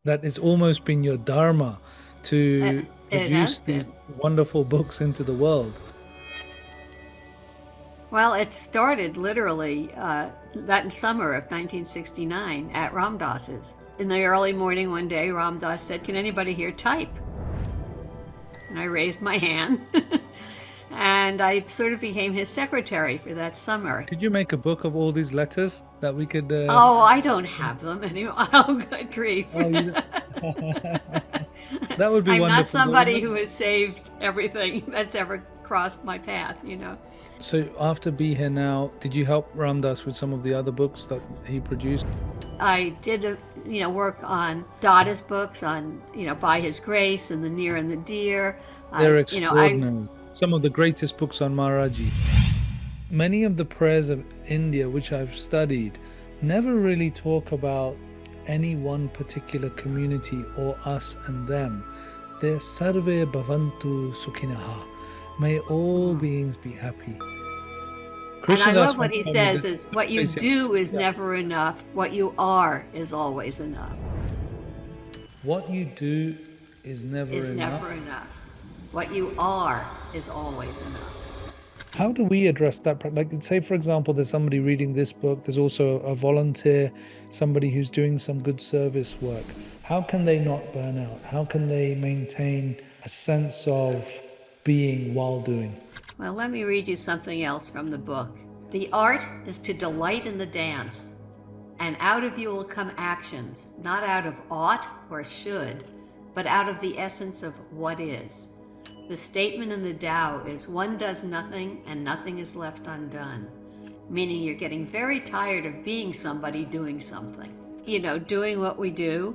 that it's almost been your dharma to It has produce these been. wonderful books into the world. Well, it started literally that summer of 1969 at Ram Dass's. In the early morning one day, Ram Dass said, "Can anybody here type?" And I raised my hand. And I sort of became his secretary for that summer. Could you make a book of all these letters that we could? Oh, I don't have them anymore. Oh, good grief. Oh, you. That would be I'm not wonderful. But somebody who has saved everything that's ever crossed my path. so after Be Here Now, did you help Ramdas with some of the other books that he produced? I did, work on Dada's books, on, By His Grace and The Near and the Dear. They're I extraordinary. Some of the greatest books on Maharaji. Many of the prayers of India, which I've studied, never really talk about any one particular community or us and them. They're Sarve Bhavantu Sukhinaha. May all beings be happy. and I Krishnadas love what once he told me says this is what you basic. do is Yeah. never enough. What you are is always enough. What you do is never Is enough. never enough. What you are is always enough. How do we address that? Like, say, for example, there's somebody reading this book, there's also a volunteer, somebody who's doing some good service work. How can they not burn out? How can they maintain a sense of being while doing? Well, let me read you something else from the book. The art is to delight in the dance, and out of you will come actions, not out of ought or should, but out of the essence of what is. The statement in the Tao is one does nothing and nothing is left undone, meaning you're getting very tired of being somebody doing something. Doing what we do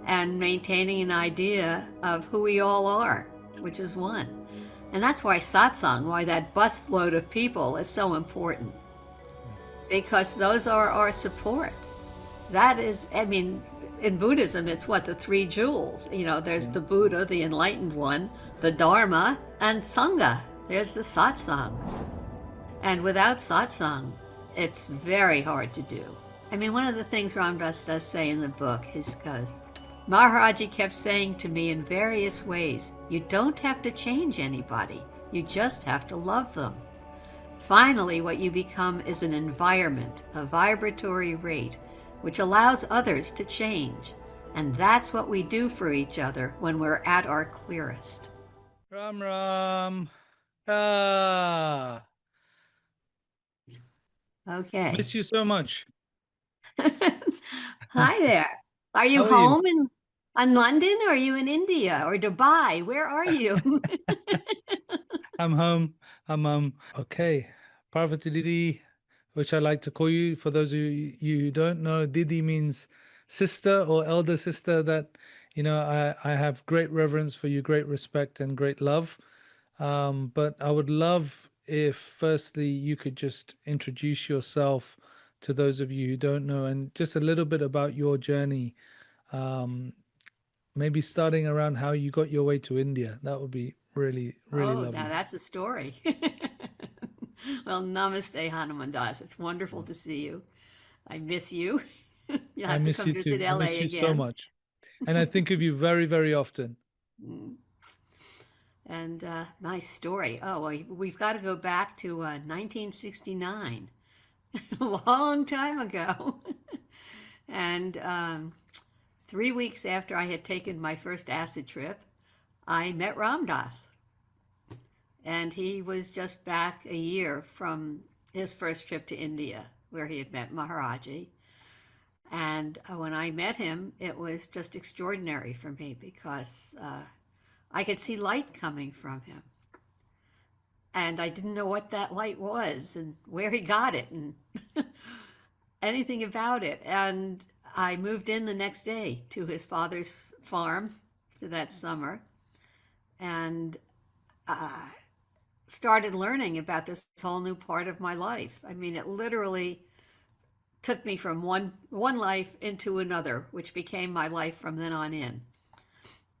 and maintaining an idea of who we all are, which is one. And that's why satsang, why that busload of people is so important, because those are our support. That is, in Buddhism, it's what, the three jewels. There's the Buddha, the enlightened one, the Dharma, and Sangha. There's the satsang. And without satsang, it's very hard to do. One of the things Ram Dass does say in the book is because Maharaji kept saying to me in various ways, you don't have to change anybody. You just have to love them. Finally, what you become is an environment, a vibratory rate, which allows others to change. And that's what we do for each other when we're at our clearest. Ram Ram. Ah, Okay. miss you so much. Hi there. Are you How are you? home in London, or are you in India or Dubai? Where are you? I'm home. I'm okay. Parvati Didi, which I like to call you. For those of you who don't know, Didi means sister or elder sister. That I have great reverence for you, great respect, and great love. But I would love if, firstly, you could just introduce yourself to those of you who don't know, and just a little bit about your journey. Um, Maybe starting around how you got your way to India. That would be really, really Oh, now lovely. that's a story. Well, namaste, Hanumandas. It's wonderful to see you. I miss you. You'll I have to miss come you visit too. I LA miss you so again. much. And I think of you very, very often. Mm. And nice story. Oh, well, we've got to go back to 1969, a long time ago. And 3 weeks after I had taken my first acid trip, I met Ram Dass. And he was just back a year from his first trip to India, where he had met Maharaji. And when I met him, it was just extraordinary for me because I could see light coming from him. And I didn't know what that light was and where he got it and anything about it. And I moved in the next day to his father's farm for that summer and started learning about this whole new part of my life. It literally took me from one life into another, which became my life from then on in.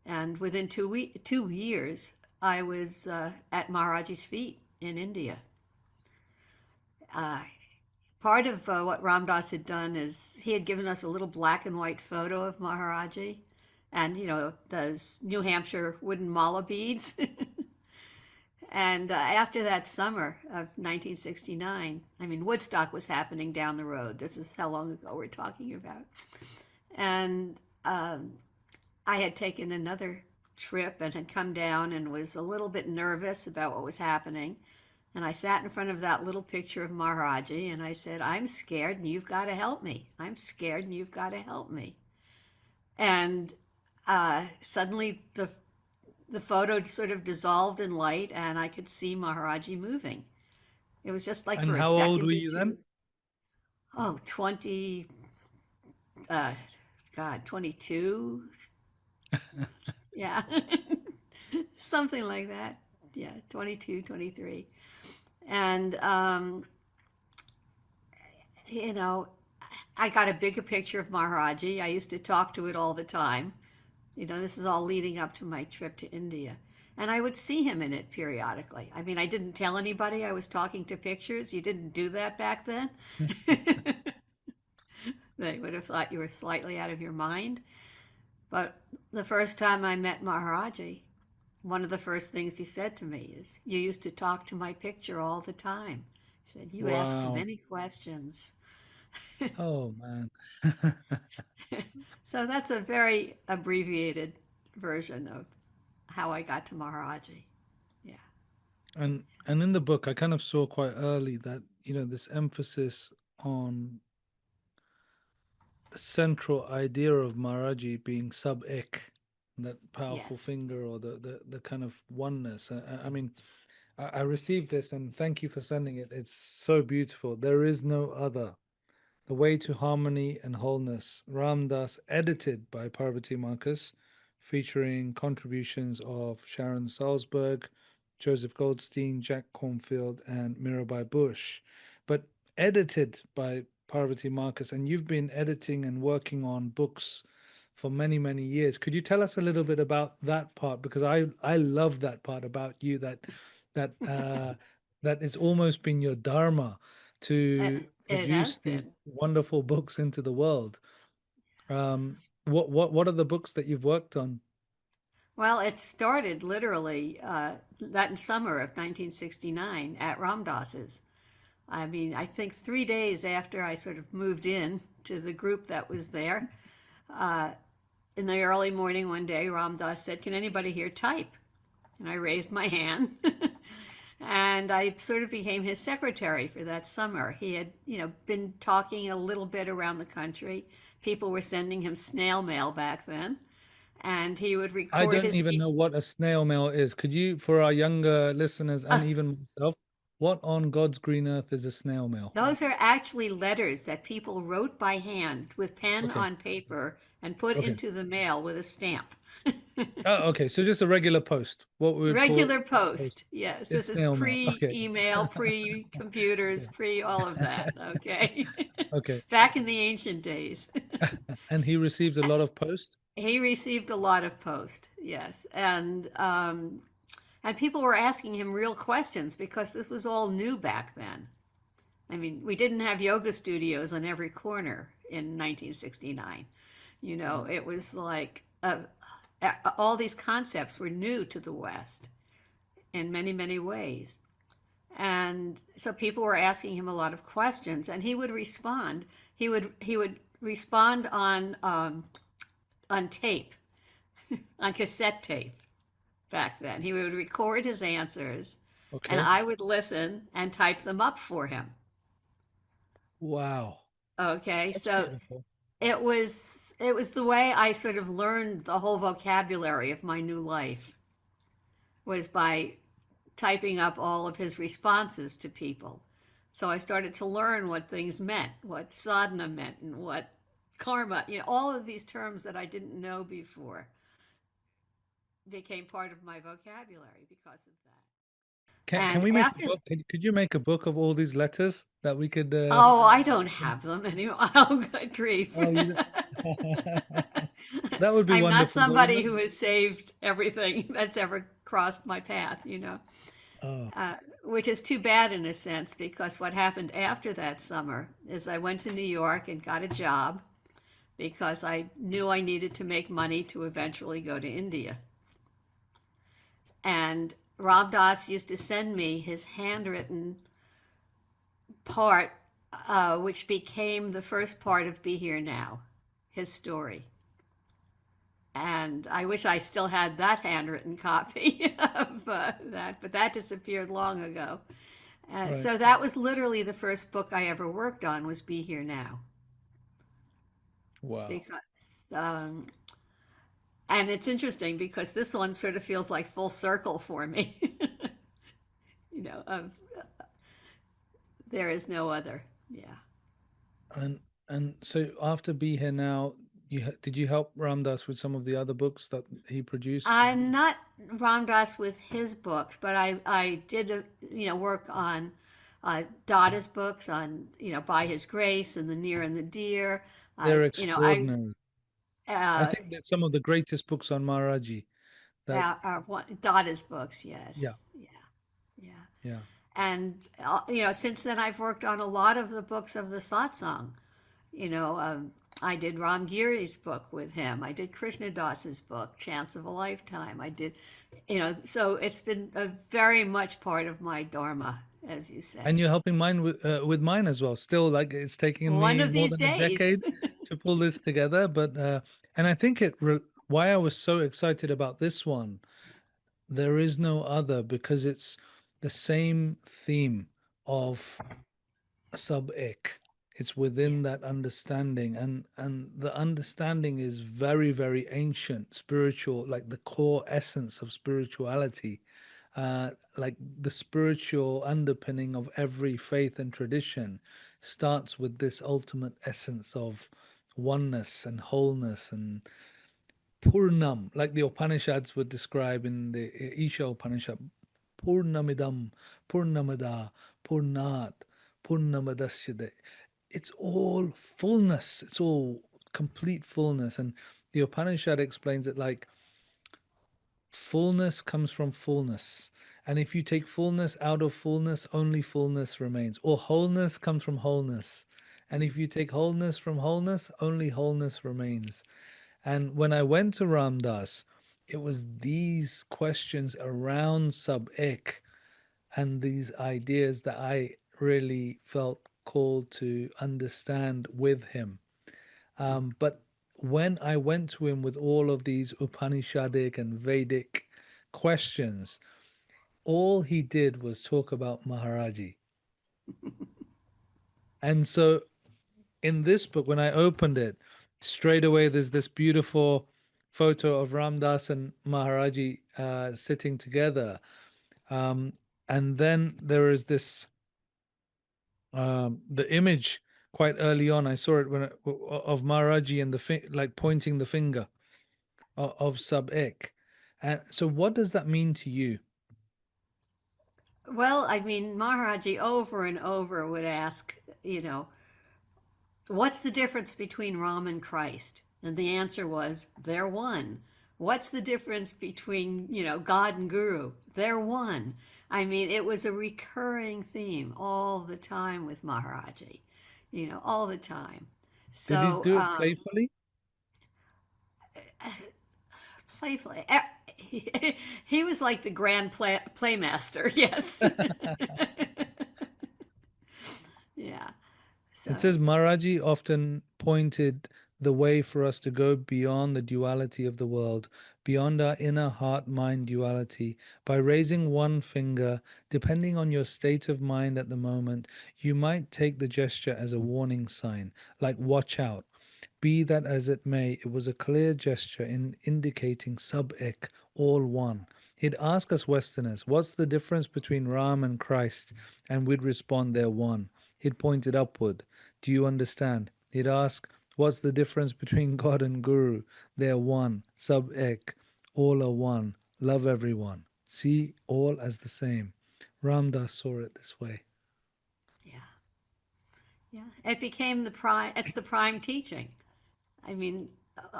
And within 2 years, I was at Maharaji's feet in India. Uh, part of what Ram Dass had done is he had given us a little black and white photo of Maharaji, and those New Hampshire wooden mala beads. And after that summer of 1969, I mean, Woodstock was happening down the road. This is how long ago we're talking about. And I had taken another trip and had come down and was a little bit nervous about what was happening. And I sat in front of that little picture of Maharaji and I said, I'm scared and you've got to help me. I'm scared and you've got to help me. And suddenly the photo sort of dissolved in light and I could see Maharaji moving. It was just like And for a how old second were or you two. then? Oh, 20, uh, God, 22. Yeah. Something like that. Yeah, 22, 23. And, you know, I got a bigger picture of Maharaji. I used to talk to it all the time. This is all leading up to my trip to India. And I would see him in it periodically. I mean, I didn't tell anybody I was talking to pictures. You didn't do that back then. They would have thought you were slightly out of your mind. But the first time I met Maharaji, one of the first things he said to me is, You used to talk to my picture all the time. He said, You asked Wow. many questions. Oh man. So that's a very abbreviated version of how I got to Maharaji. Yeah. And in the book, I kind of saw quite early that, this emphasis on the central idea of Maharaji being Sab-Ik, that powerful Yes. finger, or the kind of oneness. I mean, I received this and thank you for sending it. It's so beautiful. There is no other. The Way to Harmony and Wholeness, Ram Dass, edited by Parvati Markus, featuring contributions of Sharon Salzberg, Joseph Goldstein, Jack Cornfield, and Mirabai Bush, but edited by Parvati Markus. And you've been editing and working on books for many, many years. Could you tell us a little bit about that part? Because I love that part about you, that it's almost been your dharma to It has produce these been. wonderful books into the world. What are the books that you've worked on? Well, it started literally that summer of 1969 at Ram Dass's. I mean, I think 3 days after I sort of moved in to the group that was there, in the early morning one day, Ram Dass said, Can anybody here type? And I raised my hand. And I sort of became his secretary for that summer. He had, been talking a little bit around the country. People were sending him snail mail back then, and he would I record don't his. even know what a snail mail is. Could you, for our younger listeners and even myself, what on God's green earth is a snail mail? Those are actually letters that people wrote by hand with pen Okay, on paper and put okay. into the mail with a stamp. Oh, okay. So just a regular post, what we would call Regular a post, post. Yes, is this is snail mail. pre Okay, email, pre computers, okay, pre all of that. Okay. okay. Back in the ancient days. And he received a lot of post. He received a lot of post, yes, and people were asking him real questions because this was all new back then. I mean, we didn't have yoga studios on every corner in 1969. It was like all these concepts were new to the West in many, many ways. And so people were asking him a lot of questions, and he would respond. He would respond on tape, on cassette tape back then. He would record his answers, and Okay. I would listen and type them up for him. Wow. Okay, That's so beautiful. it was the way I sort of learned the whole vocabulary of my new life was by typing up all of his responses to people. So I started to learn what things meant, what sadhana meant, and what karma, all of these terms that I didn't know before became part of my vocabulary because of that. Can And we make a after, book? Could you make a book of all these letters that we could oh, I don't have them anymore. Oh, good grief. oh, that would be I'm not wonderful, but somebody who has saved everything that's ever crossed my path. oh, which is too bad in a sense, because what happened after that summer is I went to New York and got a job because I knew I needed to make money to eventually go to India. And Ram Dass used to send me his handwritten part, which became the first part of Be Here Now, his story. And I wish I still had that handwritten copy of that, but that disappeared long ago. Right. So that was literally the first book I ever worked on, was Be Here Now. Wow. Because and it's interesting because this one sort of feels like full circle for me. You know, there is no other. Yeah. And so after Be Here Now, did you help Ramdas with some of the other books that he produced? I'm not Ram Dass with his books, but I did work on Dada's books on By His Grace and The Near and the Dear. They're I extraordinary. I uh, think they're some of the greatest books on Maharaji. That Dada's books, yeah, yes, yeah, yeah. yeah. And since then I've worked on a lot of the books of the satsang. You know, I did Ram Giri's book with him. I did Krishna Das's book, Chance of a Lifetime. I did, so it's been a very much part of my dharma, as you And say. you're helping mine with mine as well. Still, like it's taking One me of more these than a days. decade to pull this together, but and I think why I was so excited about this one, there is no other because it's the same theme of Sab-Ik. It's within that Yes. understanding, and the understanding is very, very ancient, spiritual, like the core essence of spirituality, like the spiritual underpinning of every faith and tradition starts with this ultimate essence of oneness and wholeness and Purnam, like the Upanishads would describe in the Isha Upanishad, Purnamidam, Purnamada, Purnat, Purnamadasyade. It's all fullness. It's all complete fullness. And the Upanishad explains it like fullness comes from fullness. And if you take fullness out of fullness, only fullness remains. Or wholeness comes from wholeness. And if you take wholeness from wholeness, only wholeness remains. And when I went to Ram Dass, it was these questions around Sab-Ik and these ideas that I really felt called to understand with him. But when I went to him with all of these Upanishadic and Vedic questions, all he did was talk about Maharaji. And so in this book, when I opened it, straight away there's this beautiful photo of Ramdas and Maharaji sitting together. Um, and then there is this the image quite early on. I saw it of Maharaji and like pointing the finger of Sab-Ik. And so, what does that mean to you? Well, I mean, Maharaji over and over would ask, what's the difference between Ram and Christ? And the answer was, they're one. What's the difference between, God and Guru? They're one. I mean, it was a recurring theme all the time with Maharaji, all the time. Did he So, do it playfully? playfully, he was like the grand playmaster, yes. Yeah. It So, says Maharaji often pointed the way for us to go beyond the duality of the world, beyond our inner heart mind duality. By raising one finger, depending on your state of mind at the moment, you might take the gesture as a warning sign, like watch out. Be that as it may, it was a clear gesture in indicating Sab-Ik, all one. He'd ask us Westerners, what's the difference between Ram and Christ? And we'd respond, they're one. He'd point it upward. Do you understand? He'd ask, what's the difference between God and Guru? They're one. Sab-Ik, all are one. Love everyone. See all as the same. Ram Dass saw it this way. yeah. Yeah. It became it's the prime teaching. I mean,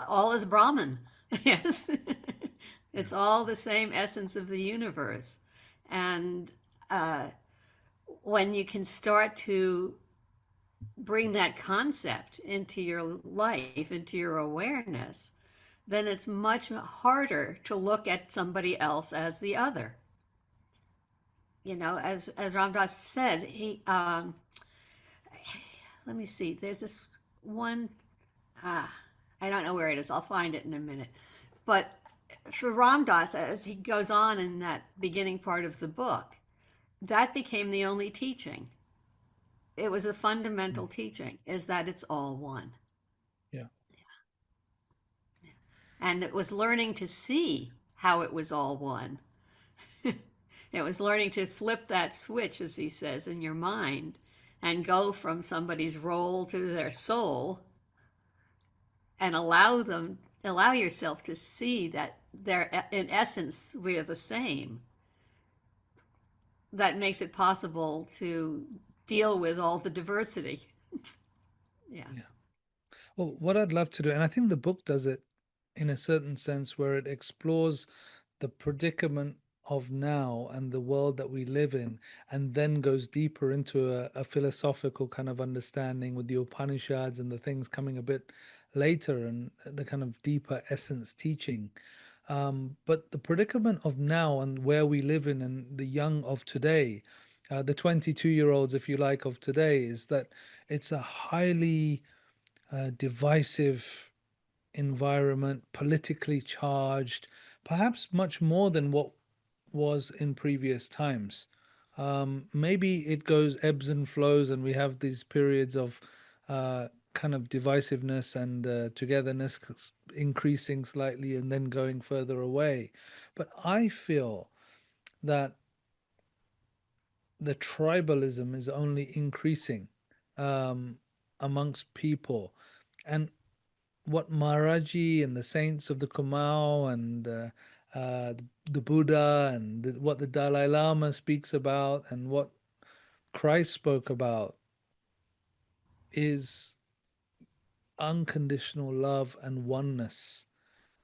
all is Brahman. Yes. Yeah. It's all the same essence of the universe. And uh, when you can start to bring that concept into your life, into your awareness, then it's much harder to look at somebody else as the other. As Ram Dass said, he let me see. There's this one. Ah, I don't know where it is. I'll find it in a minute. But for Ram Dass, as he goes on in that beginning part of the book, that became the only teaching. It was a Yeah. fundamental teaching, is that it's all one. Yeah. And it was learning to see how it was all one. It was learning to flip that switch, as he says, in your mind and go from somebody's role to their soul and allow yourself to see that they're, in essence, we are the same. That makes it possible to deal with all the diversity. Yeah. Yeah. Well, what I'd love to do, and I think the book does it in a certain sense, where it explores the predicament of now and the world that we live in, and then goes deeper into a philosophical kind of understanding with the Upanishads and the things coming a bit later and the kind of deeper essence teaching. But the predicament of now and where we live in and the young of today, the 22-year-olds, if you like, of today, is that it's a highly divisive environment, politically charged, perhaps much more than what was in previous times. Maybe it goes ebbs and flows, and we have these periods of kind of divisiveness and togetherness increasing slightly and then going further away. But I feel that the tribalism is only increasing um, amongst people. And what Maharaji and the saints of the Kumau and the Buddha and what the Dalai Lama speaks about and what Christ spoke about is unconditional love and oneness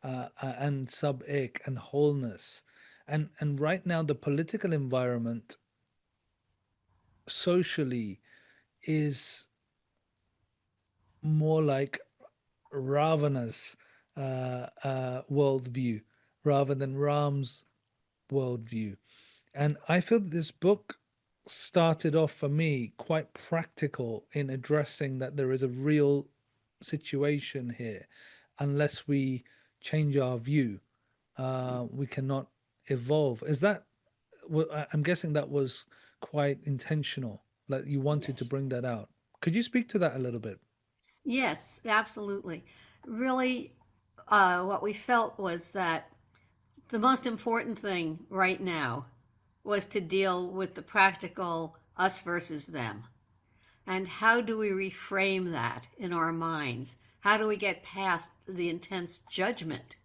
and Sab-Ik and wholeness. And right now the political environment socially is more like Ravana's worldview rather than Ram's worldview. And I feel that this book started off for me quite practical in addressing that there is a real situation here. Unless we change our view, we cannot evolve. Is that, I'm guessing that was quite intentional, like you wanted to Yes. bring that out. Could you speak to that a little bit? Yes, absolutely. Really, what we felt was that the most important thing right now was to deal with the practical us versus them. And how do we reframe that in our minds? How do we get past the intense judgment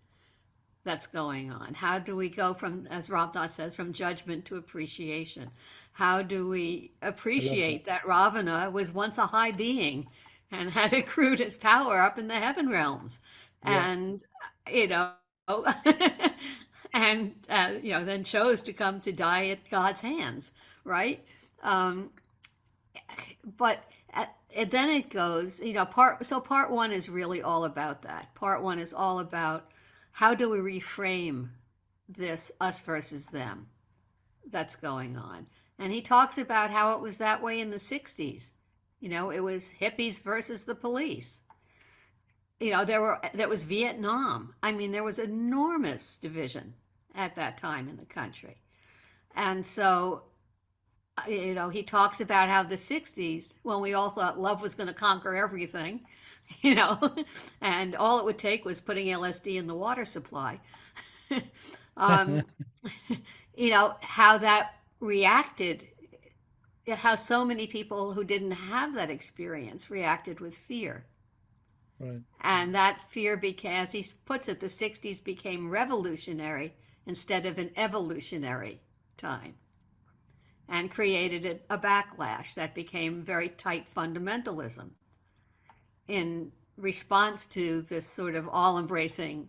that's going on? How do we go from, as Ram Dass says, from judgment to appreciation? How do we I love that. appreciate that Ravana was once a high being and had accrued his power up in the heaven realms? Yeah. And, you know, and, then chose to come to die at God's hands, right? Um, but and then it goes, part one is really all about that. Part one is all about how do we reframe this us versus them that's going on. And he talks about how it was that way in the 60s. It was hippies versus the police. There was Vietnam. I mean, there was enormous division at that time in the country. And so he talks about how the 60s, when we all thought love was going to conquer everything, you know, and all it would take was putting LSD in the water supply. um, how that reacted, how so many people who didn't have that experience reacted with fear. Right. And that fear became, as he puts it, the 60s became revolutionary instead of an evolutionary time, and created a backlash that became very tight fundamentalism in response to this sort of all embracing,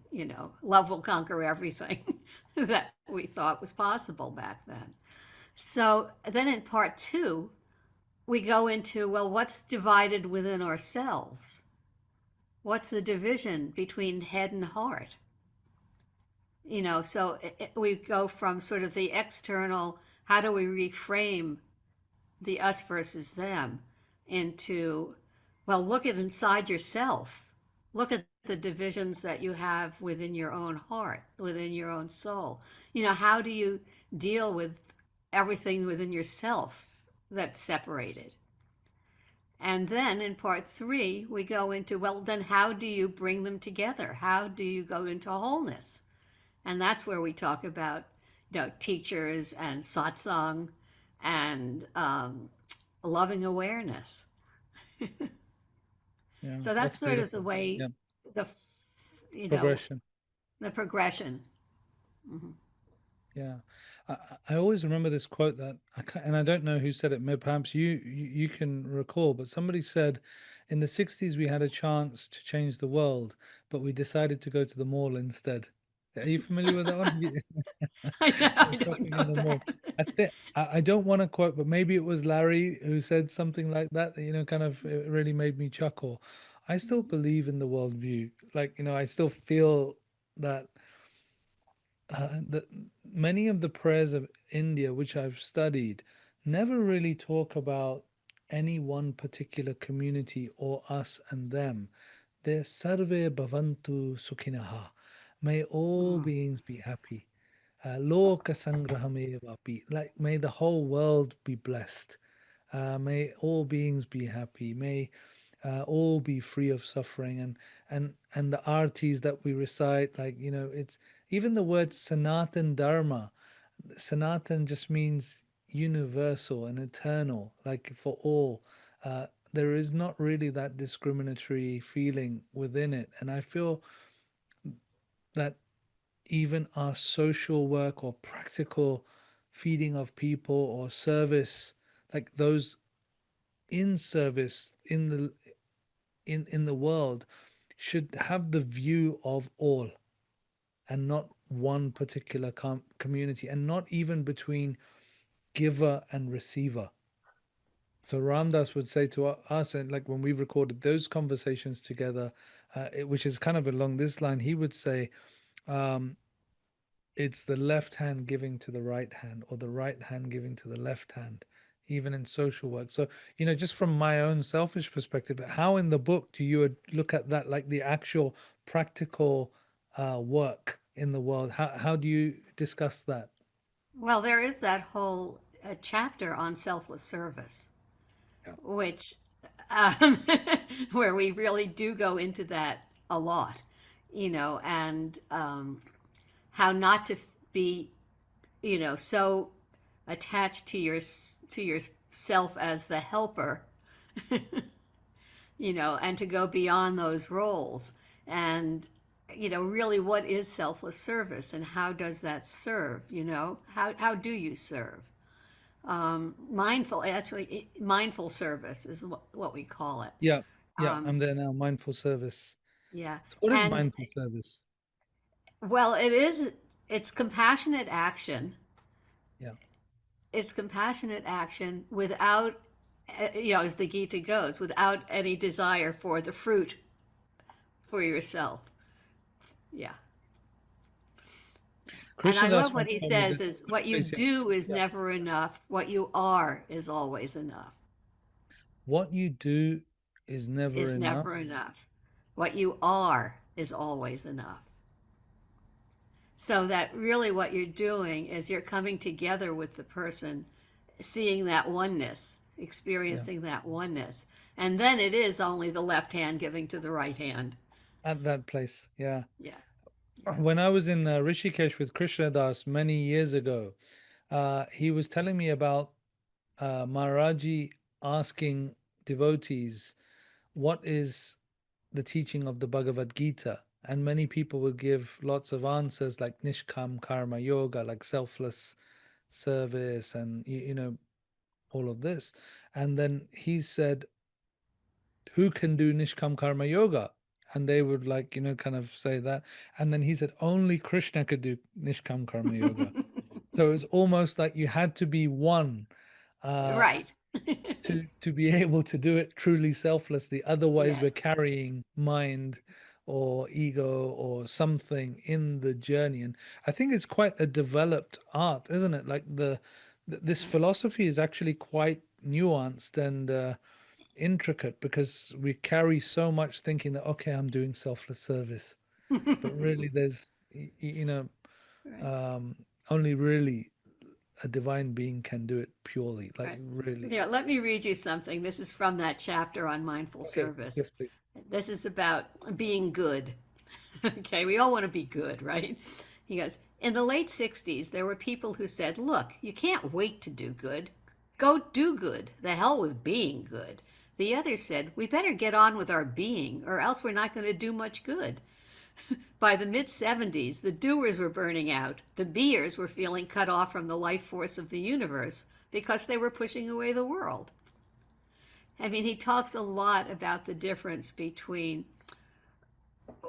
love will conquer everything that we thought was possible back then. So then in part two, we go into, well, what's divided within ourselves? What's the division between head and heart? So we go from sort of the external, how do we reframe the us versus them, into, well, look at inside yourself. Look at the divisions that you have within your own heart, within your own soul. How do you deal with everything within yourself that's separated? And then in part three, we go into, well, then how do you bring them together? How do you go into wholeness? And that's where we talk about, teachers and satsang and loving awareness. Yeah, So that's that's sort of the beautiful. Yeah, way the you know progression. the progression. Mhm. Yeah, I always remember this quote that I can't, and I don't know who said it. Maybe perhaps you can recall, but somebody said, in the '60s we had a chance to change the world, but we decided to go to the mall instead. Are you familiar with that one? I know, I don't Shopping know in the mall. that. I don't want to quote, but maybe it was Larry who said something like that. That kind of it really made me chuckle. I still believe in the worldview. Like I still feel that that many of the prayers of India, which I've studied, never really talk about any one particular community or us and them. They're Sarve Bhavantu Sukhinaha. May all Mm. beings be happy. Loka Sangrahame Vapi. Like, may the whole world be blessed. May all beings be happy. May all be free of suffering. And the artis that we recite, like it's even the word Sanatan Dharma. Sanatan just means universal and eternal, like for all. There is not really that discriminatory feeling within it, and I feel that even our social work or practical feeding of people or service, like those in service in the world, should have the view of all and not one particular community, and not even between giver and receiver. So Ramdas would say to us, and like when we recorded those conversations together, which is kind of along this line, he would say, um, it's the left hand giving to the right hand, or the right hand giving to the left hand, even in social work. So, just from my own selfish perspective, how in the book do you look at that, like the actual practical work in the world? How do you discuss that? Well, there is that whole chapter on selfless service, Yeah. which um, where we really do go into that a lot, and how not to be, so attached to yourself as the helper, and to go beyond those roles. And, really what is selfless service and how does that serve? How do you serve? Mindful service is what we call it. Yeah. Yeah. Um, I'm there now. Mindful service. yeah. So what is And, mindful service? well, it's compassionate action. Yeah. It's compassionate action without, as the Gita goes, without any desire for the fruit for yourself. Yeah. And I Krishnadas love what once he told me says this. is what you Please, yeah. do is Yeah. never enough. What you are is always enough. What you do is never Is enough. never enough. What you are is always enough. So that really what you're doing is you're coming together with the person, seeing that oneness, Yeah. experiencing that oneness. And then it is only the left hand giving to the right hand. At that place. Yeah. Yeah. Yeah. When I was in Rishikesh with Krishna Das many years ago, he was telling me about Maharaji asking devotees, what is the teaching of the Bhagavad Gita? And many people would give lots of answers like Nishkam Karma Yoga, like selfless service, and all of this. And then he said, who can do Nishkam Karma Yoga? And they would, like, kind of say that. And then he said, only Krishna could do Nishkam Karma Yoga. So it's almost like you had to be one uh, Right. to be able to do it truly selflessly. Otherwise, Yes. we're carrying mind or ego or something in the journey. And I think it's quite a developed art, isn't it? Like this Right. philosophy is actually quite nuanced and intricate because we carry so much thinking that okay, I'm doing selfless service, but really there's Right. um, only really a divine being can do it purely, like Right. really. Yeah, let me read you something. This is from that chapter on mindful Okay, service. yes, please. This is about being good. Okay, we all want to be good, right? He goes, in the late 60s, there were people who said, look, you can't wait to do good. Go do good. The hell with being good. The others said, we better get on with our being, or else we're not going to do much good. By the mid 70s, the doers were burning out. The beers were feeling cut off from the life force of the universe because they were pushing away the world. I mean, he talks a lot about the difference between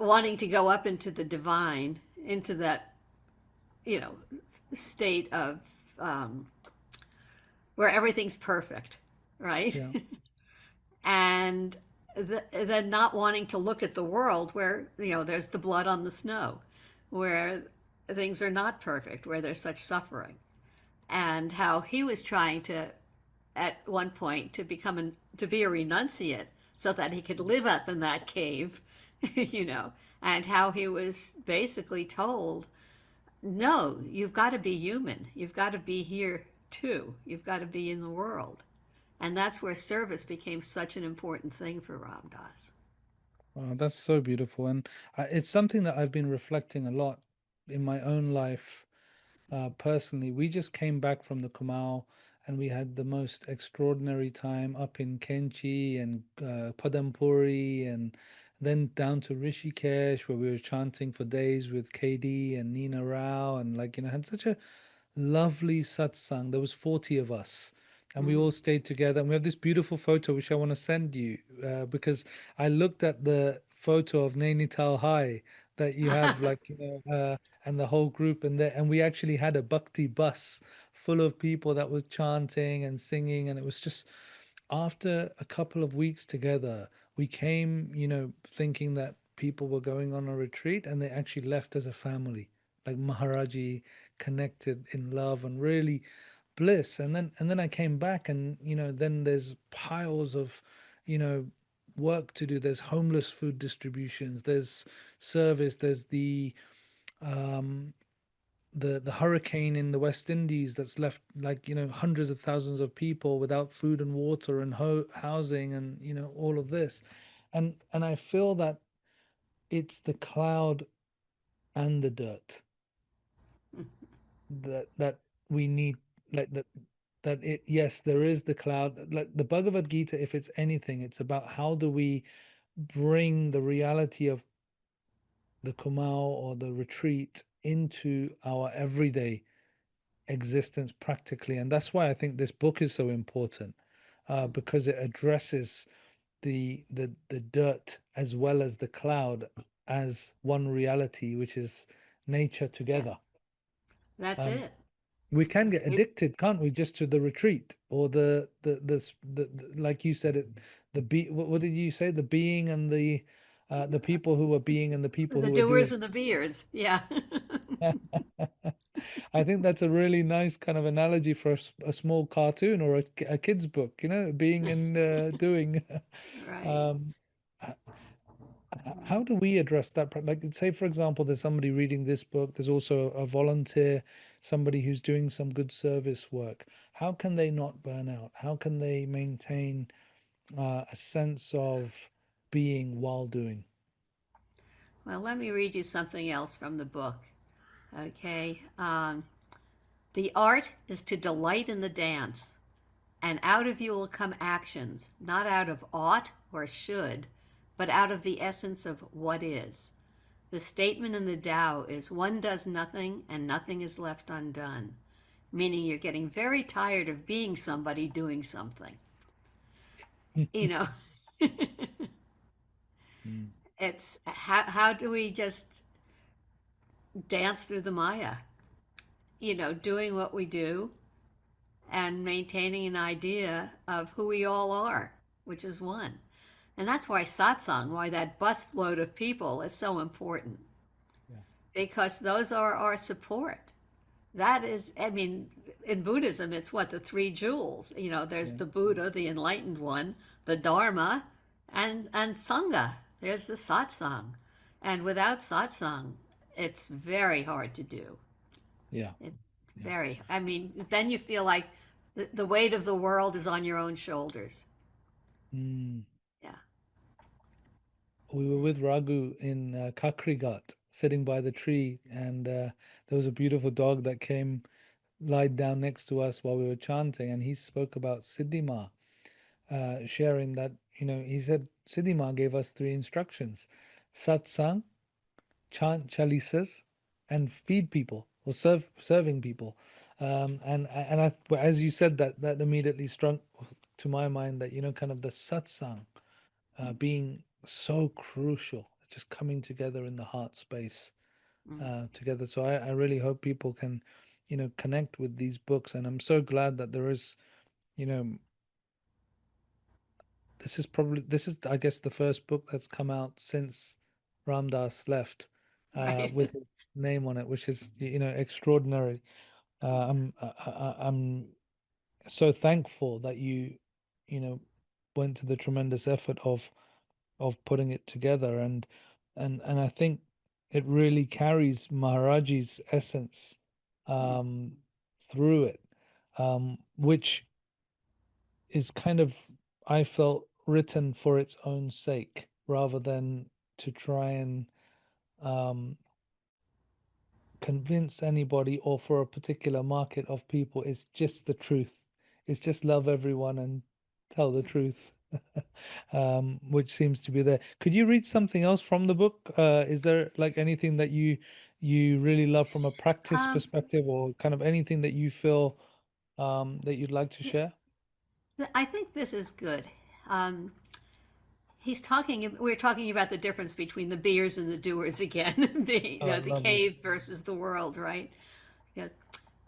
wanting to go up into the divine, into that, you know, state of um, where everything's perfect, right? Yeah. And then not wanting to look at the world where, there's the blood on the snow, where things are not perfect, where there's such suffering. And how he was trying to, at one point, to be a renunciate so that he could live up in that cave, and how he was basically told, no, you've got to be human. You've got to be here too. You've got to be in the world. And that's where service became such an important thing for Ram Dass. Wow, that's so beautiful. And it's something that I've been reflecting a lot in my own life personally. We just came back from the Kumal and we had the most extraordinary time up in Kenchi and Padampuri and then down to Rishikesh where we were chanting for days with KD and Nina Rao and had such a lovely satsang. There was 40 of us and we all Mm. stayed together. And we have this beautiful photo which I want to send you because I looked at the photo of Nainital High that you have and the whole group and we actually had a bhakti bus full of people that was chanting and singing and it was just after a couple of weeks together we came thinking that people were going on a retreat and they actually left as a family like Maharaji connected in love and really bliss and then I came back and then there's piles of you know work to do. There's homeless food distributions, there's service, there's um the hurricane in the West Indies that's left hundreds of thousands of people without food and water and housing and all of this and I feel that it's the cloud and the dirt that we need that it yes there is the cloud like the Bhagavad Gita. If it's anything, it's about how do we bring the reality of the Kumal or the retreat into our everyday existence practically. And that's why I think this book is so important because it addresses the dirt as well as the cloud as one reality, which is nature Yes, together. that's Um, it. we can get It, addicted, can't we, just to the retreat or the like you said it, what did you say? The being and the people who were being and the people the who were doers doing. and the beers. Yeah. I think that's a really nice kind of analogy for a small cartoon or a kid's book, being and doing. Right. Um, how do we address that? Like, say, for example, there's somebody reading this book, there's also a volunteer, somebody who's doing some good service work. How can they not burn out? How can they maintain a sense of being while doing? Well, let me read you something else from the book. Okay. The art is to delight in the dance, and out of you will come actions, not out of ought or should, but out of the essence of what is. The statement in the Tao is one does nothing and nothing is left undone, meaning you're getting very tired of being somebody doing something. You know, Mm. it's how do we just dance through the Maya? doing what we do and maintaining an idea of who we all are, which is one. And that's why satsang, why that bus float of people is so important, Yeah. because those are our support. That is, I mean, in Buddhism, it's what, the three jewels. There's Yeah. the Buddha, the enlightened one, the Dharma, and Sangha. There's the satsang. And without satsang, it's very hard to do. Yeah. It's Yeah. very, I mean, then you feel like the weight of the world is on your own shoulders. Mm. Yeah. We were with Raghu in Kakrigat, sitting by the tree, and there was a beautiful dog that came, lied down next to us while we were chanting, and he spoke about Siddhima, sharing that, he said Siddhima gave us three instructions: satsang, chant chalisas, and feed people or serving people. As you said that, that immediately struck to my mind that, kind of the satsang being so crucial, just coming together in the heart space Mm. together. So I really hope people can, connect with these books. And I'm so glad that there is, you know, this is, I guess, the first book that's come out since Ram Dass left Right. with his name on it, which is, extraordinary. I'm so thankful that you know, went to the tremendous effort of putting it together, and I think it really carries Maharaji's essence Mm. um, through it, which is kind of, I felt, written for its own sake rather than to try and um, convince anybody or for a particular market of people. It's just the truth. It's just love everyone and tell the truth, which seems to be there. Could you read something else from the book? Is there like anything that you really love from a practice Um, perspective, or kind of anything that you feel that you'd like to share? I think this is good. Um, we're talking about the difference between the beers and the doers again, Oh, the lovely. cave versus the world, right? Yes.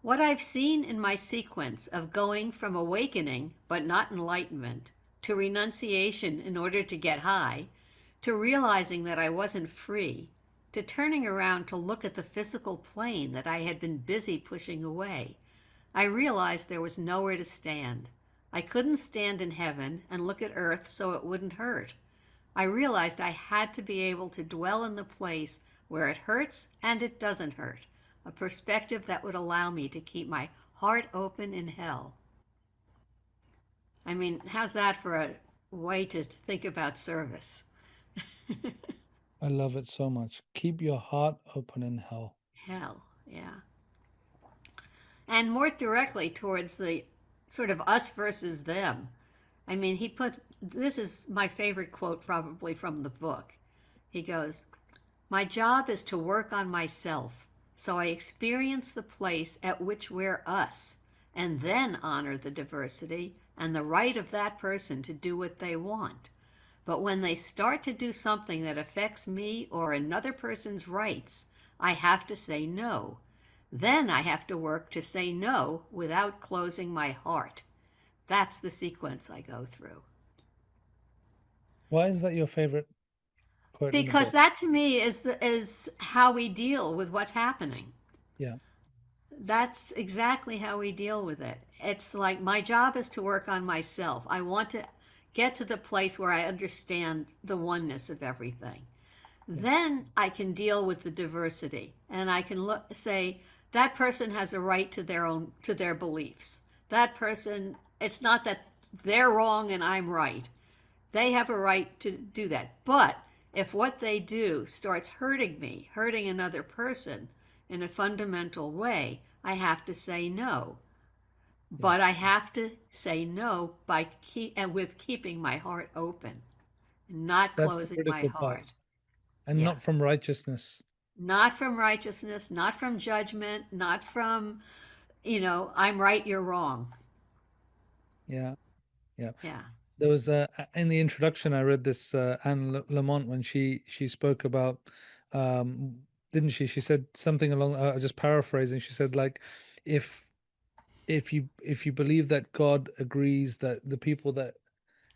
What I've seen in my sequence of going from awakening, but not enlightenment, to renunciation in order to get high, to realizing that I wasn't free, to turning around to look at the physical plane that I had been busy pushing away, I realized there was nowhere to stand. I couldn't stand in heaven and look at earth so it wouldn't hurt. I realized I had to be able to dwell in the place where it hurts and it doesn't hurt, a perspective that would allow me to keep my heart open in hell. I mean, how's that for a way to think about service? I love it so much. Keep your heart open in hell. Hell, yeah. And more directly towards the sort of us versus them. I mean, this is my favorite quote probably from the book. He goes, "My job is to work on myself, so I experience the place at which we're us, and then honor the diversity and the right of that person to do what they want. But when they start to do something that affects me or another person's rights, I have to say no. Then I have to work to say no without closing my heart." That's the sequence I go through. Why is that your favorite quote in the Because book? that to me is how we deal with what's happening. Yeah, That's exactly how we deal with it. It's like my job is to work on myself. I want to get to the place where I understand the oneness of everything. yeah, Then I can deal with the diversity, and I can say that person has a right to their beliefs. That person, it's not that they're wrong and I'm right. They have a right to do that. But if what they do starts hurting me, hurting another person in a fundamental way, I have to say no. yeah. But I have to say no and with keeping my heart open, not That's the closing my critical part. heart. And Yeah. not from righteousness. Not from righteousness, not from judgment, not from, I'm right, you're wrong. Yeah, yeah. Yeah. There was in the introduction, I read this Anne Lamont when she spoke about didn't she? She said something along, just paraphrasing. She said like, if if you believe that God agrees that the people that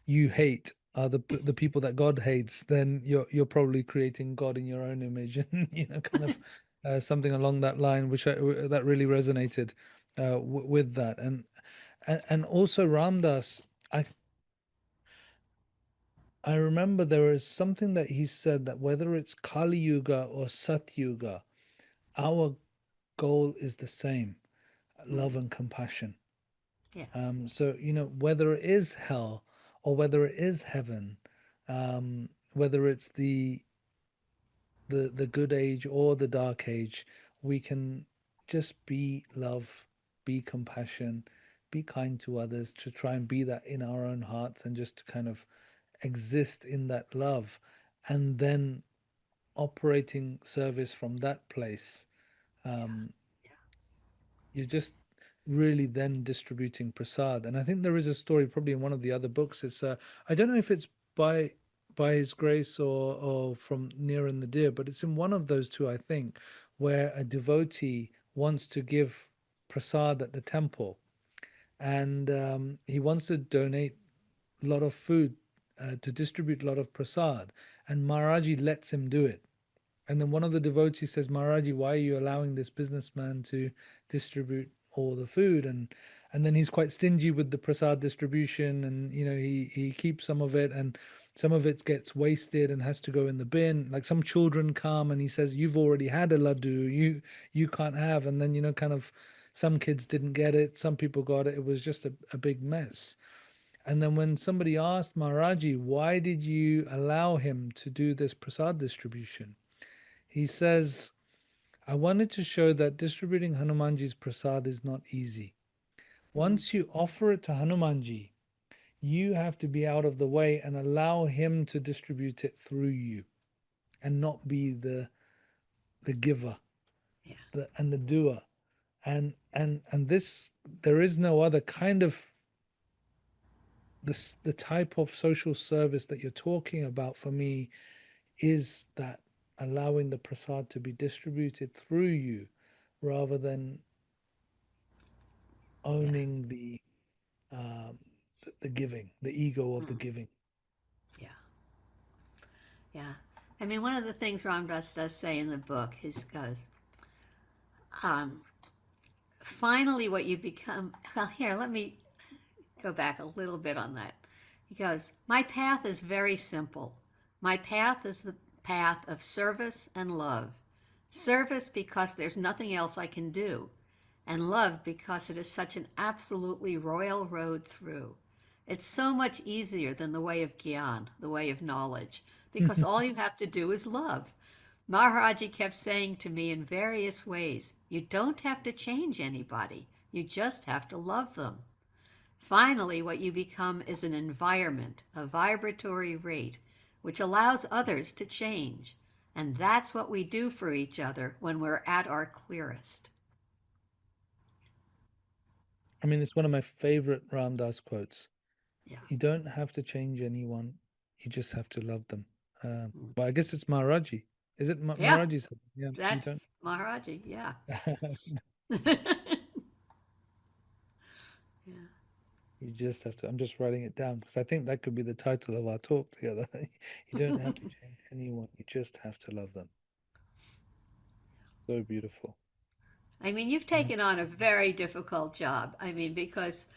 you hate are the people that God hates, then you're probably creating God in your own image, and kind of something along that line, that really resonated with that, and also Ramdas. I I remember there is something that he said that whether it's Kali Yuga or Sat Yuga, our goal is the same: love Mm, and compassion. yes. So, whether it is hell or whether it is heaven, whether it's the good age or the dark age, we can just be love, be compassion, be kind to others, to try and be that in our own hearts, and just to kind of exist in that love, and then operating service from that place. Yeah. Um, Yeah. you're just really then distributing prasad. And I think there is a story probably in one of the other books. It's I don't know if it's by his grace or from Near and the Deer, but it's in one of those two, I think, where a devotee wants to give prasad at the temple, and he wants to donate a lot of food, to distribute a lot of prasad, and Maharaji lets him do it. And then one of the devotees says, Maharaji, why are you allowing this businessman to distribute all the food? And then he's quite stingy with the prasad distribution, and he keeps some of it, and some of it gets wasted and has to go in the bin. Like some children come and he says, you've already had a laddu, you can't have. And then kind of some kids didn't get it, some people got it. It was just a big mess. And then when somebody asked Maharaji, why did you allow him to do this prasad distribution? He says, I wanted to show that distributing Hanumanji's prasad is not easy. Mm, Once you offer it to Hanumanji, you have to be out of the way and allow him to distribute it through you, and not be the giver, yeah. and the doer. And this, there is no other kind of the type of social service that you're talking about for me, is that allowing the prasad to be distributed through you, rather than Yeah. owning um, the giving, the ego of the Mm, giving. yeah. Yeah. I mean, one of the things Ram Dass does say in the book is goes, um, finally, what you become. Well, here, let me go back a little bit on that. He goes, my path is very simple. My path is the path of service and love. Service because there's nothing else I can do, and love because it is such an absolutely royal road through. It's so much easier than the way of Gyan, the way of knowledge, because all you have to do is love. Maharaji kept saying to me in various ways, you don't have to change anybody, you just have to love them. Finally, what you become is an environment, a vibratory rate, which allows others to change. And that's what we do for each other when we're at our clearest. I mean, it's one of my favorite Ram Dass quotes. Yeah. You don't have to change anyone, you just have to love them. Mm. But I guess it's Maharaji. Is it Yeah, Maharaji said? Yeah, you don't. that's Maharaji. Yeah. Yeah. You just have to. I'm just writing it down because I think that could be the title of our talk together. You don't have to change anyone, you just have to love them. So beautiful. I mean, you've Mhm. taken on a very difficult job. I mean, because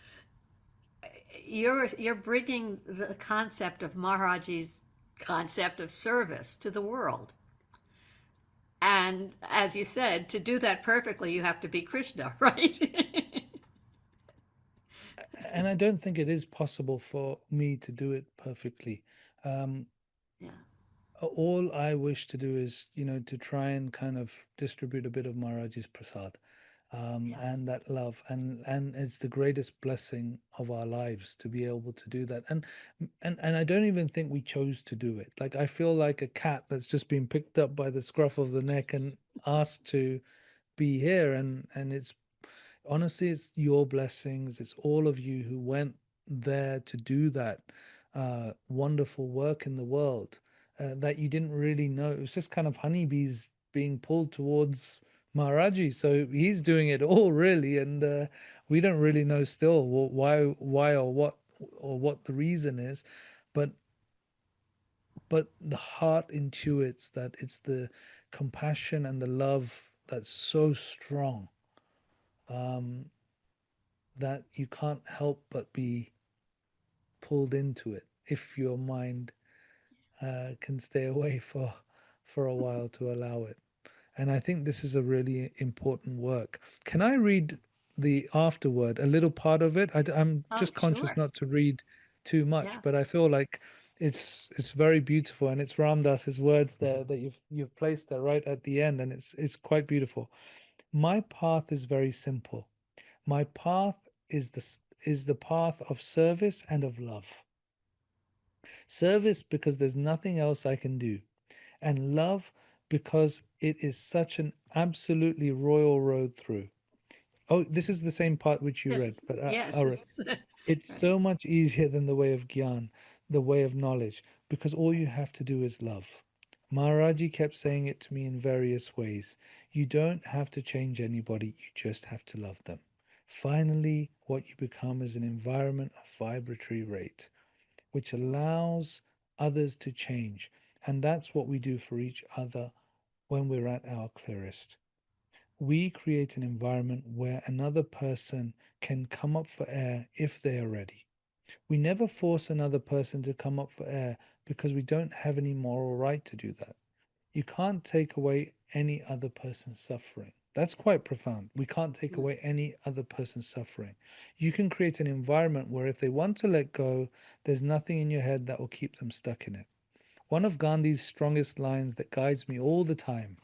you're bringing the concept of Maharaji's concept of service to the world. And as you said, to do that perfectly, you have to be Krishna, right? And I don't think it is possible for me to do it perfectly. Um, Yeah, all I wish to do is, to try and kind of distribute a bit of Maharaji's prasad, yeah, and that love, and it's the greatest blessing of our lives to be able to do that. And I don't even think we chose to do it. Like I feel like a cat that's just been picked up by the scruff of the neck and asked to be here, and it's honestly, it's your blessings. It's all of you who went there to do that wonderful work in the world, that you didn't really know. It was just kind of honeybees being pulled towards Maharaji. So he's doing it all really, and we don't really know still why or what the reason is, but the heart intuits that it's the compassion and the love that's so strong, um, that you can't help but be pulled into it if your mind can stay away for a while to allow it. And I think this is a really important work. Can I read the afterword, a little part of it? I'm Oh, just conscious sure. not to read too much, Yeah. but I feel like it's very beautiful, and it's Ram Dass's words there that you've placed there right at the end, and it's quite beautiful. My path is very simple. My path is the path of service and of love. Service because there's nothing else I can do, and love because it is such an absolutely royal road through. Oh, this is the same part which you read, Yes. but Yes. all right. It's Right. so much easier than the way of Gyan, the way of knowledge, because all you have to do is love. Maharaji kept saying it to me in various ways. You don't have to change anybody, you just have to love them. Finally, what you become is an environment of vibratory rate, which allows others to change. And that's what we do for each other when we're at our clearest. We create an environment where another person can come up for air if they are ready. We never force another person to come up for air because we don't have any moral right to do that. You can't take away any other person's suffering. That's quite profound. We can't take Mm. away any other person's suffering. You can create an environment where if they want to let go, there's nothing in your head that will keep them stuck in it. One of Gandhi's strongest lines that guides me all the time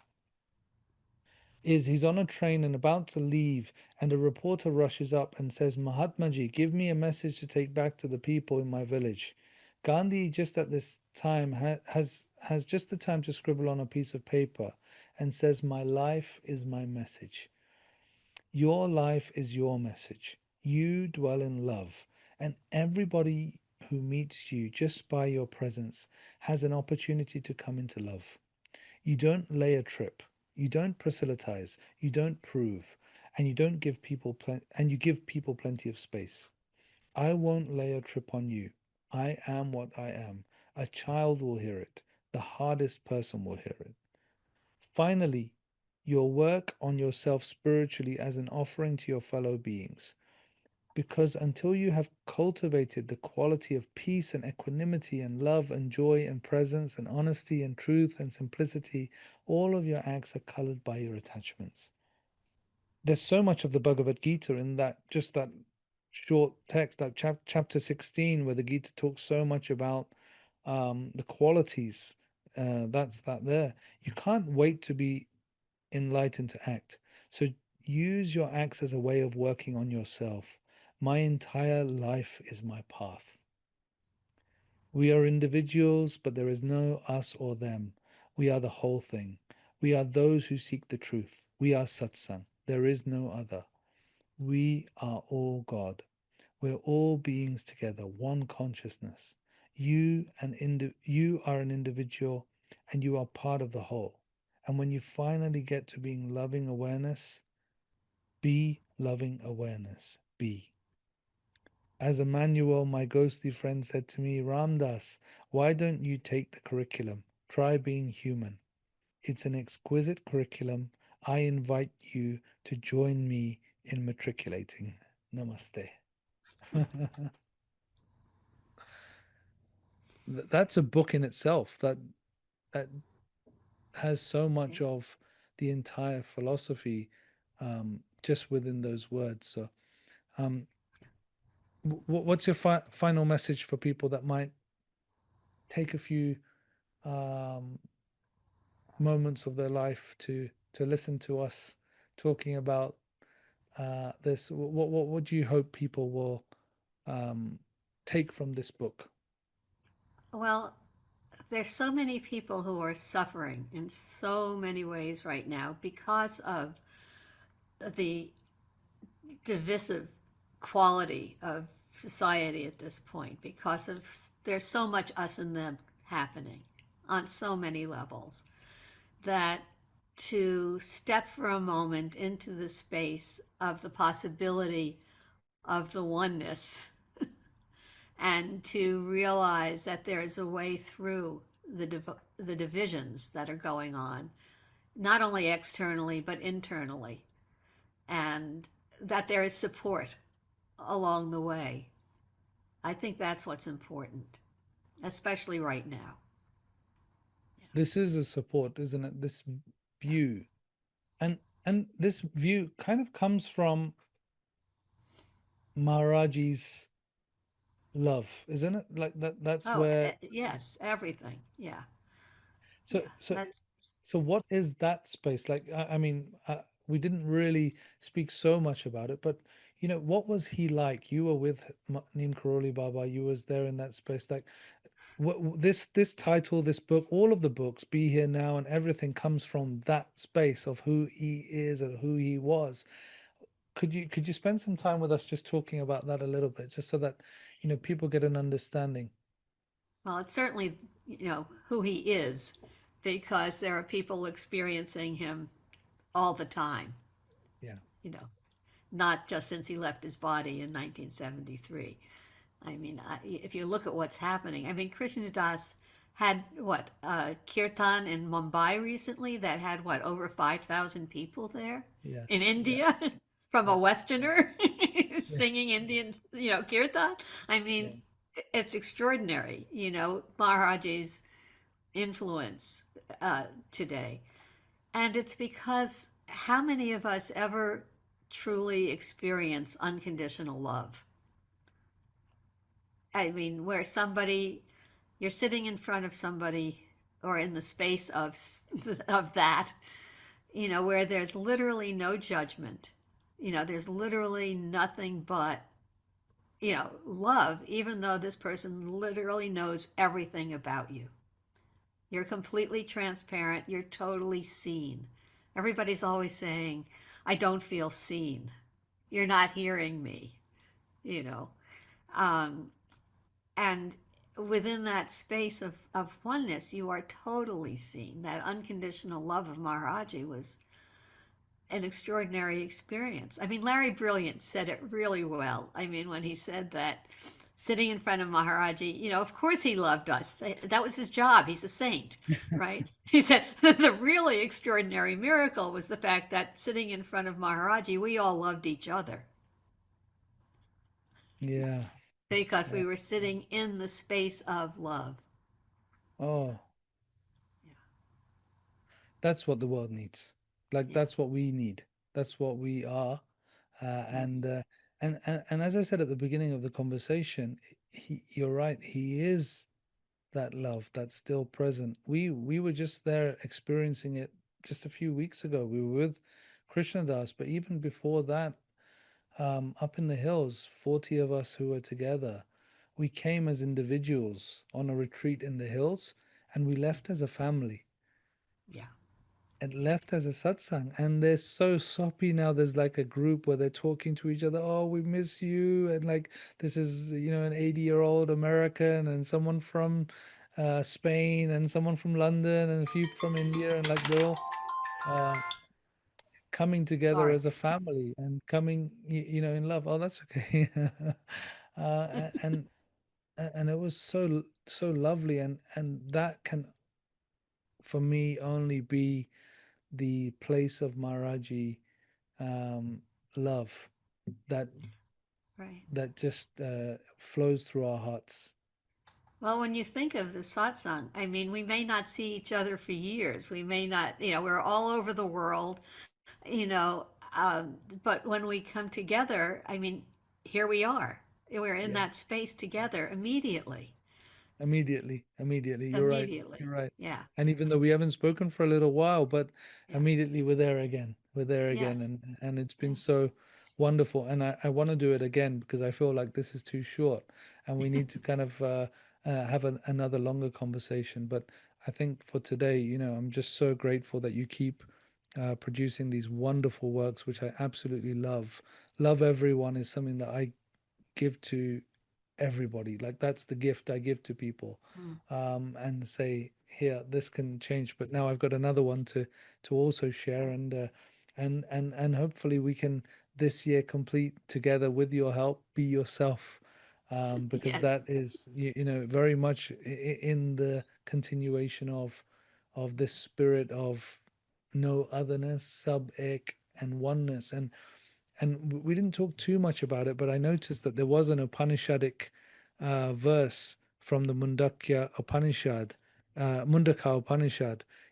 is he's on a train and about to leave, and a reporter rushes up and says, Mahatmaji, give me a message to take back to the people in my village. Gandhi, just at this time, has just the time to scribble on a piece of paper and says, my life is my message. Your life is your message. You dwell in love, and everybody who meets you just by your presence has an opportunity to come into love. You don't lay a trip. You don't proselytize. You don't prove, and you don't give people and you give people plenty of space. I won't lay a trip on you. I am what I am. A child will hear it. The hardest person will hear it. Finally, your work on yourself spiritually as an offering to your fellow beings. Because until you have cultivated the quality of peace and equanimity and love and joy and presence and honesty and truth and simplicity, all of your acts are colored by your attachments. There's so much of the Bhagavad Gita in that short text, like chapter 16, where the Gita talks so much about the qualities. That's that there. You can't wait to be enlightened to act. So use your acts as a way of working on yourself. My entire life is my path. We are individuals, but there is no us or them. We are the whole thing. We are those who seek the truth. We are satsang. There is no other. We are all God. We're all beings together, one consciousness. You are an individual, and you are part of the whole. And when you finally get to being loving awareness, be loving awareness. Be. As Emmanuel, my ghostly friend, said to me, Ramdas, why don't you take the curriculum? Try being human. It's an exquisite curriculum. I invite you to join me in matriculating. Namaste. That's a book in itself that has so much of the entire philosophy just within those words. So, um, what's your final message for people that might take a few um, moments of their life to listen to us talking about this? What do you hope people will um, take from this book? Well, there's so many people who are suffering in so many ways right now because of the divisive quality of society at this point, because of there's so much us and them happening on so many levels that to step for a moment into the space of the possibility of the oneness and to realize that there is a way through the divisions that are going on, not only externally but internally, and that there is support along the way. I think that's what's important, especially right now. This is a support, isn't it? This view. And this view kind of comes from Maharaji's love, isn't it? Like that's Oh, where yes, everything. Yeah, so yeah. so That's so what is that space like? I mean, we didn't really speak so much about it, but what was he like? You were with Neem Karoli Baba. You was there in that space. Like, this title, this book, all of the books, Be Here Now, and everything comes from that space of who he is and who he was. Could you spend some time with us just talking about that a little bit, just so that people get an understanding? well, it's certainly who he is, because there are people experiencing him all the time. Yeah, You know, not just since he left his body in 1973. I mean, if you look at what's happening, I mean, Krishnadas had what kirtan in Mumbai recently that had what over 5,000 people there yeah, in yeah, India from a yeah, Westerner yeah, singing Indian, kirtan. I yeah. mean, it's extraordinary, Maharaji's influence today, and it's because how many of us ever truly experience unconditional love? I mean, where somebody, you're sitting in front of somebody or in the space of that, where there's literally no judgment. There's literally nothing but, love, even though this person literally knows everything about you. You're completely transparent. You're totally seen. Everybody's always saying, I don't feel seen. You're not hearing me, you know. Um, and within that space of oneness, you are totally seen. That unconditional love of Maharaji was an extraordinary experience. I mean, Larry Brilliant said it really well. I mean, when he said that sitting in front of Maharaji, of course he loved us. That was his job. He's a saint, right? He said the really extraordinary miracle was the fact that sitting in front of Maharaji, we all loved each other Yeah. because Yeah. we were sitting in the space of love. Oh, Yeah, that's what the world needs. Like yeah, that's what we need. That's what we are. Uh, mm, and uh, and as I said at the beginning of the conversation, you're right. He is that love that's still present. We were just there experiencing it just a few weeks ago. We were with Krishna Das, but even before that, up in the hills, 40 of us who were together, we came as individuals on a retreat in the hills, and we left as a family yeah. and left as a satsang. And they're so soppy now. There's like a group where they're talking to each other. Oh, we miss you. And like, this is, an 80-year-old American and someone from Spain and someone from London and a few from India. And like, we're all uh, coming together Sorry. as a family and coming, in love. Oh, that's okay. And it was so lovely. And that can, for me, only be the place of Maharaji um, love that Right. just flows through our hearts. Well, when you think of the satsang, I mean, we may not see each other for years. We may not, we're all over the world, you know, but when we come together, I mean, here we are. We're in Yeah, that space together immediately. immediately. You're right. You're Immediately. right. Yeah. And even though we haven't spoken for a little while, but Yeah. immediately we're there again. We're there again, Yes. and it's been Yeah. so wonderful. And I want to do it again because I feel like this is too short, and we need to kind of have another longer conversation. But I think for today, I'm just so grateful that you keep producing these wonderful works, which I absolutely love. Love everyone is something that I give to everybody. Like that's the gift I give to people, Mm. and say, here, this can change. But now I've got another one to also share, and hopefully we can this year complete together with your help. Be yourself, because that Yes. is very much in the continuation of this spirit of no otherness, sub-Ik, and oneness. And we didn't talk too much about it, but I noticed that there was an Upanishadic verse from the Mundaka Upanishad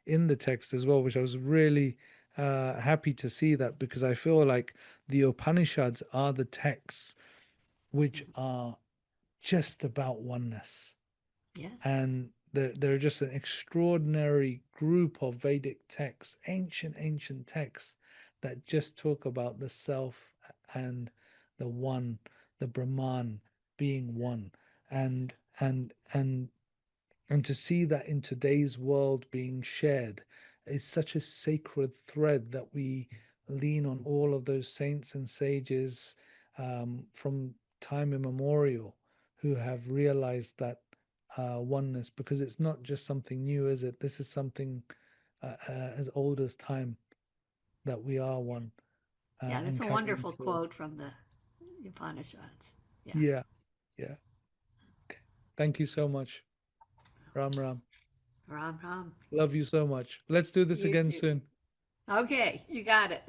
in the text as well, which I was really happy to see that, because I feel like the Upanishads are the texts which are just about oneness, Yes. and they're just an extraordinary group of Vedic texts, ancient texts that just talk about the self and the one, the Brahman being one, and and and and to see that in today's world being shared is such a sacred thread that we lean on all of those saints and sages from time immemorial who have realized that oneness, because it's not just something new, is it? This is something as old as time, that we are one, Yeah, that's and a carrying wonderful forward. quote from the Upanishads. Yeah. Yeah, yeah. Okay. Thank you so much. Ram Ram. Ram Ram. Love you so much. Let's do this You again too. soon. Okay, you got it.